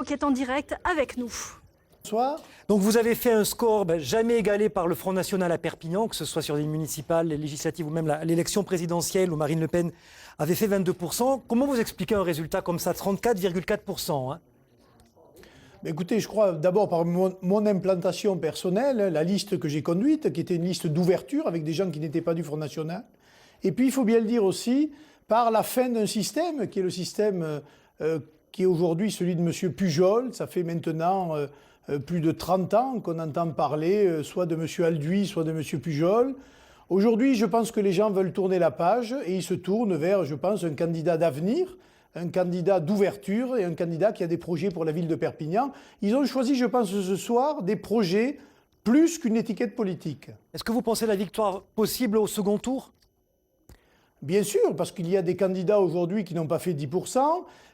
qui est en direct avec nous. Bonsoir. Donc vous avez fait un score jamais égalé par le Front National à Perpignan, que ce soit sur les municipales, les législatives ou même l'élection présidentielle où Marine Le Pen avait fait 22%. Comment vous expliquez un résultat comme ça, 34,4% hein? Écoutez, je crois d'abord par mon implantation personnelle, la liste que j'ai conduite, qui était une liste d'ouverture avec des gens qui n'étaient pas du Front National. Et puis, il faut bien le dire aussi, par la fin d'un système, qui est le système qui est aujourd'hui celui de M. Pujol. Ça fait maintenant plus de 30 ans qu'on entend parler soit de M. Alduy, soit de M. Pujol. Aujourd'hui, je pense que les gens veulent tourner la page et ils se tournent vers, je pense, un candidat d'avenir, un candidat d'ouverture et un candidat qui a des projets pour la ville de Perpignan. Ils ont choisi, je pense, ce soir, des projets plus qu'une étiquette politique. Est-ce que vous pensez la victoire possible au second tour ? Bien sûr, parce qu'il y a des candidats aujourd'hui qui n'ont pas fait 10%,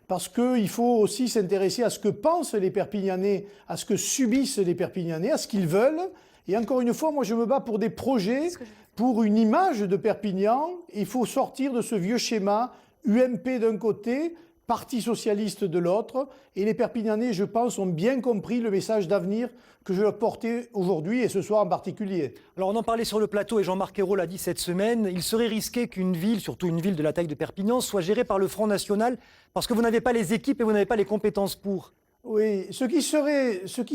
parce qu'il faut aussi s'intéresser à ce que pensent les Perpignanais, à ce que subissent les Perpignanais, à ce qu'ils veulent. Et encore une fois, moi je me bats pour des projets, pour une image de Perpignan. Il faut sortir de ce vieux schéma UMP d'un côté, Parti socialiste de l'autre. Et les Perpignanais, je pense, ont bien compris le message d'avenir que je leur portais aujourd'hui et ce soir en particulier. Alors on en parlait sur le plateau et Jean-Marc Ayrault l'a dit cette semaine, il serait risqué qu'une ville, surtout une ville de la taille de Perpignan, soit gérée par le Front National parce que vous n'avez pas les équipes et vous n'avez pas les compétences pour. Oui, ce qui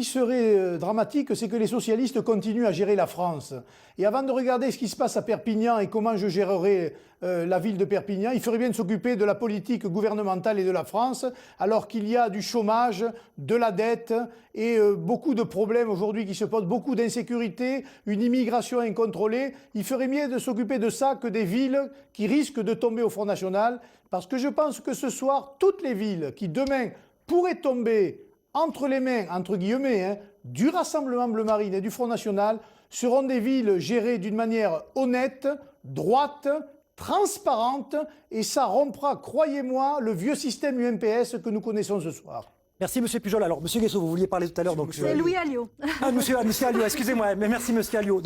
serait dramatique, c'est que les socialistes continuent à gérer la France. Et avant de regarder ce qui se passe à Perpignan et comment je gérerai la ville de Perpignan, il ferait bien de s'occuper de la politique gouvernementale et de la France, alors qu'il y a du chômage, de la dette et beaucoup de problèmes aujourd'hui qui se posent, beaucoup d'insécurité, une immigration incontrôlée. Il ferait mieux de s'occuper de ça que des villes qui risquent de tomber au Front National, parce que je pense que ce soir, toutes les villes qui demain pourraient tomber entre les mains, entre guillemets, du Rassemblement Bleu Marine et du Front National, seront des villes gérées d'une manière honnête, droite, transparente, et ça rompra, croyez-moi, le vieux système UMPS que nous connaissons ce soir. Merci M. Pujol. Alors M. Guessot, vous vouliez parler tout à l'heure. C'est Louis Alliot. Ah, monsieur Alliot, excusez-moi, mais merci M. Alliot.